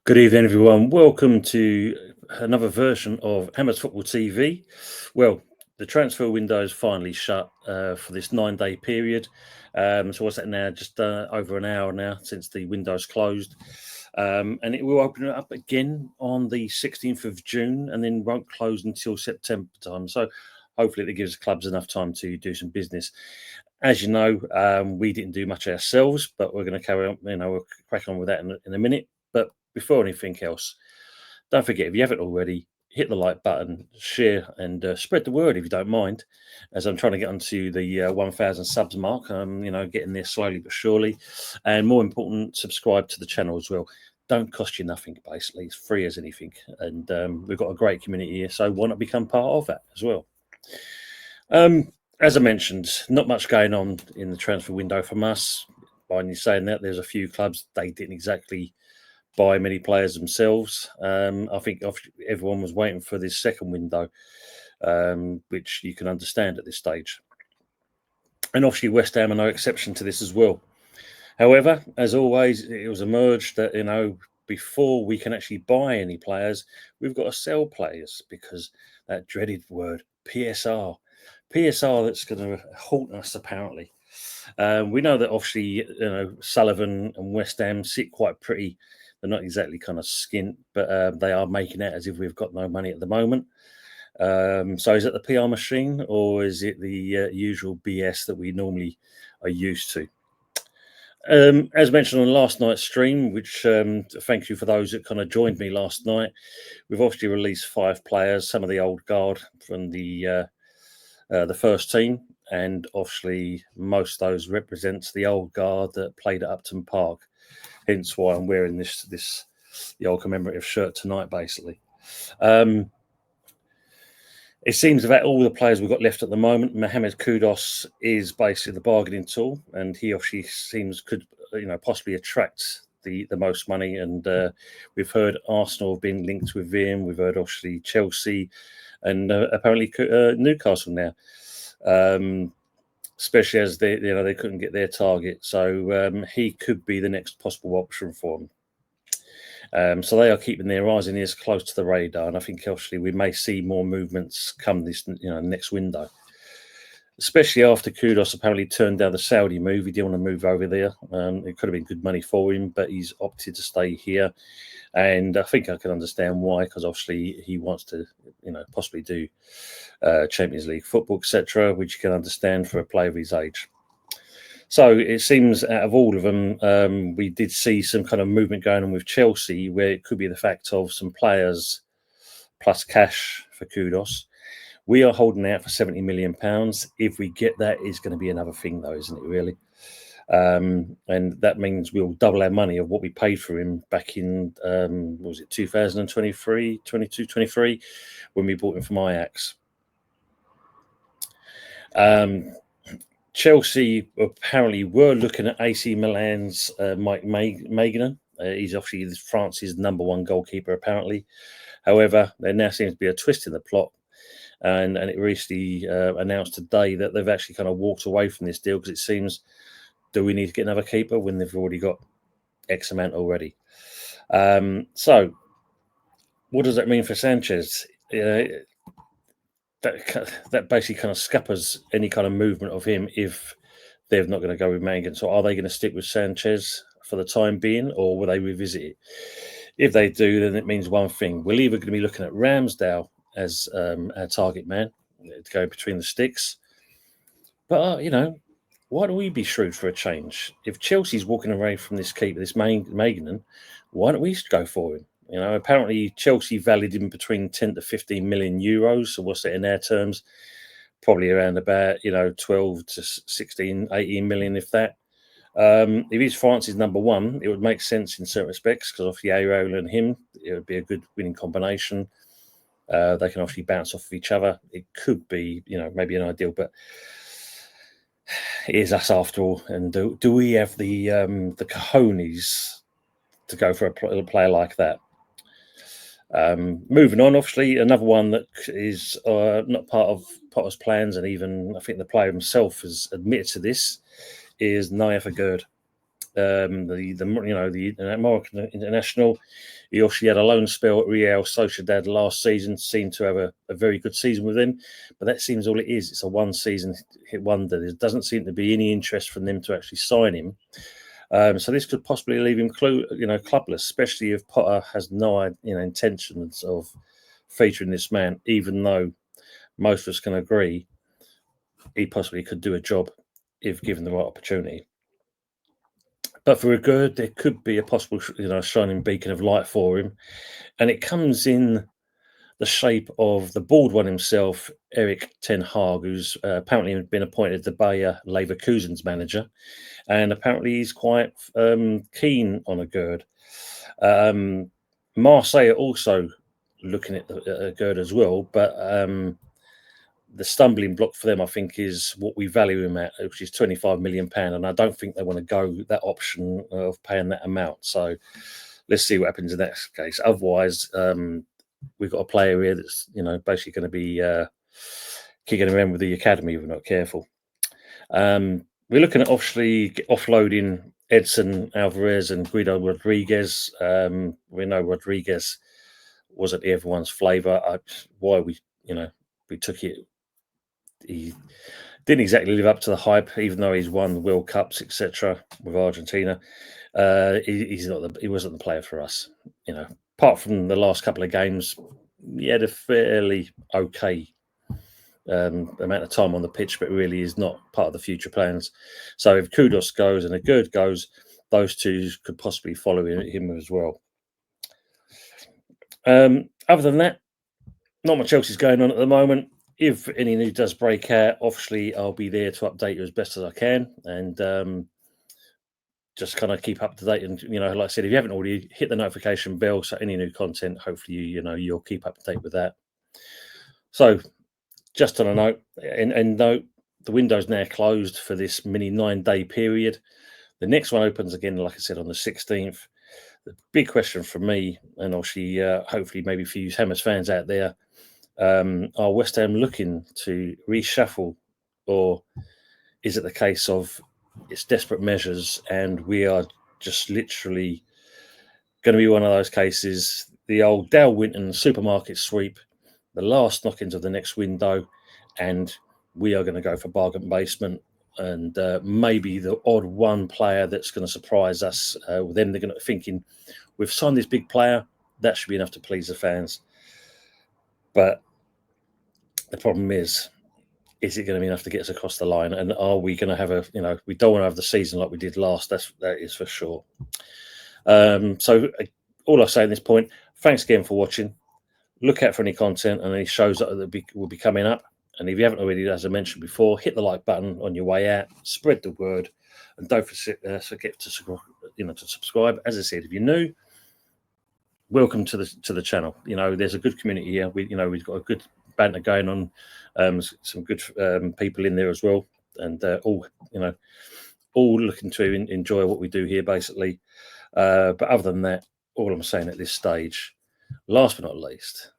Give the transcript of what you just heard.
Good evening, everyone. Welcome to another version of Hammers Football TV. Well, the transfer window is finally shut for this 9-day period. So what's that now? Just over an hour now since the window's closed. And it will open it up again on the 16th of June and then won't close until September time. So hopefully it gives clubs enough time to do some business. As you know, we didn't do much ourselves, but we're going to carry on, we'll crack on with that in a minute. But before anything else, don't forget, if you haven't already, hit the like button, share, and spread the word if you don't mind. As I'm trying to get onto the 1,000 subs mark, I'm getting there slowly but surely. And more important, subscribe to the channel as well. Don't cost you nothing, basically. It's free as anything. And we've got a great community here, so why not become part of that as well? As I mentioned, not much going on in the transfer window from us. By you saying that, there's a few clubs they didn't exactly buy many players themselves. I think everyone was waiting for this second window, which you can understand at this stage. And obviously, West Ham are no exception to this as well. However, as always, it was emerged that before we can actually buy any players, we've got to sell players because that dreaded word PSR, PSR that's going to halt us apparently. We know that obviously, Sullivan and West Ham sit quite pretty. They're not exactly kind of skint, but they are making it as if we've got no money at the moment. So is it the PR machine or is it the usual BS that we normally are used to? As mentioned on last night's stream, which thank you for those that kind of joined me last night, we've obviously released 5 players, some of the old guard from the first team, and obviously most of those represents the old guard that played at Upton Park. Hence why I'm wearing the old commemorative shirt tonight, basically. It seems that all the players we've got left at the moment, Mohamed Kudus is basically the bargaining tool, and he obviously could possibly attract the most money. And we've heard Arsenal have been linked with him. We've heard obviously Chelsea and apparently Newcastle now. Especially as they couldn't get their target, so he could be the next possible option for them. So they are keeping their eyes and ears close to the radar, and I think actually we may see more movements come this next window. Especially after Kudus apparently turned down the Saudi move, he didn't want to move over there. It could have been good money for him, but he's opted to stay here, and I think I can understand why. Because obviously he wants to, possibly do Champions League football, etc., which you can understand for a player of his age. So it seems out of all of them, we did see some kind of movement going on with Chelsea, where it could be the fact of some players plus cash for Kudus. We are holding out for £70 million. If we get that, it's going to be another thing, though, isn't it, really? And that means we'll double our money of what we paid for him back in, 2023, 22, 23, when we bought him from Ajax. Chelsea apparently were looking at AC Milan's Mike Maignan. He's obviously France's number 1 goalkeeper, apparently. However, there now seems to be a twist in the plot. And it recently announced today that they've actually kind of walked away from this deal because it seems, do we need to get another keeper when they've already got X amount already? So what does that mean for Sanchez? That basically kind of scuppers any kind of movement of him if they're not going to go with Mangan. So are they going to stick with Sanchez for the time being, or will they revisit it? If they do, then it means one thing. We're either going to be looking at Ramsdale as our target man to go between the sticks. But, why don't we be shrewd for a change? If Chelsea's walking away from this keeper, this Maignan, why don't we go for him? Apparently Chelsea valued him between 10 to 15 million euros. So what's that in their terms? Probably around about, 12 to 16, 18 million, if that. If he's France's number 1, it would make sense in certain respects because obviously Areola and him, it would be a good winning combination. They can obviously bounce off of each other. It could be, maybe an ideal, but it is us after all. And do we have the cojones to go for a player like that? Moving on, obviously, another one that is not part of Potter's plans, and even I think the player himself has admitted to this, is Naya Gerd. the Moroccan international. He also had a loan spell at Real Sociedad last season. Seemed to have a very good season with them, but that seems all it is. It's a one-season hit wonder. There doesn't seem to be any interest from them to actually sign him. So this could possibly leave him clubless, especially if Potter has no intentions of featuring this man, even though most of us can agree he possibly could do a job if given the right opportunity. But for a good, there could be a possible, shining beacon of light for him, and it comes in the shape of the bald one himself, Eric Ten Hag, who's apparently been appointed the Bayer Leverkusen's manager, and apparently he's quite keen on a Gerd. Marseille are also looking at a Gerd as well, but the stumbling block for them, I think, is what we value him at, which is £25 million, and I don't think they want to go that option of paying that amount. So let's see what happens in that case. Otherwise, we've got a player here that's basically going to be kicking around with the academy if we're not careful. We're looking at obviously offloading Edson Alvarez and Guido Rodriguez. We know Rodriguez wasn't everyone's flavour. Why we took it. He didn't exactly live up to the hype, even though he's won World Cups, etc., with Argentina. He wasn't the player for us. Apart from the last couple of games, he had a fairly okay amount of time on the pitch, but really is not part of the future plans. So if Kudus goes and a Gerd goes, those two could possibly follow him as well. Other than that, not much else is going on at the moment. If any news does break out, obviously I'll be there to update you as best as I can, and just kind of keep up to date. And like I said, if you haven't already, hit the notification bell so any new content, hopefully you'll keep up to date with that. So, just on a note, and note, the window's now closed for this mini 9-day period. The next one opens again, like I said, on the 16th. The big question for me, and obviously, hopefully, maybe for you Hammers fans out there. Are West Ham looking to reshuffle, or is it the case of it's desperate measures and we are just literally going to be one of those cases, the old Dale Winton supermarket sweep, the last knock-ins of the next window, and we are going to go for bargain basement and maybe the odd one player that's going to surprise us. Then they're going to be thinking, we've signed this big player, that should be enough to please the fans. But the problem is it going to be enough to get us across the line? And are we going to have we don't want to have the season like we did last. That is for sure. So all I'll say at this point, thanks again for watching. Look out for any content and any shows that will be coming up. And if you haven't already, as I mentioned before, hit the like button on your way out, spread the word, and don't forget to subscribe. As I said, if you're new, welcome to the channel. There's a good community here. We've got a good banter going on, some good people in there as well, and all looking to enjoy what we do here, basically. But other than that, all I'm saying at this stage, last but not least,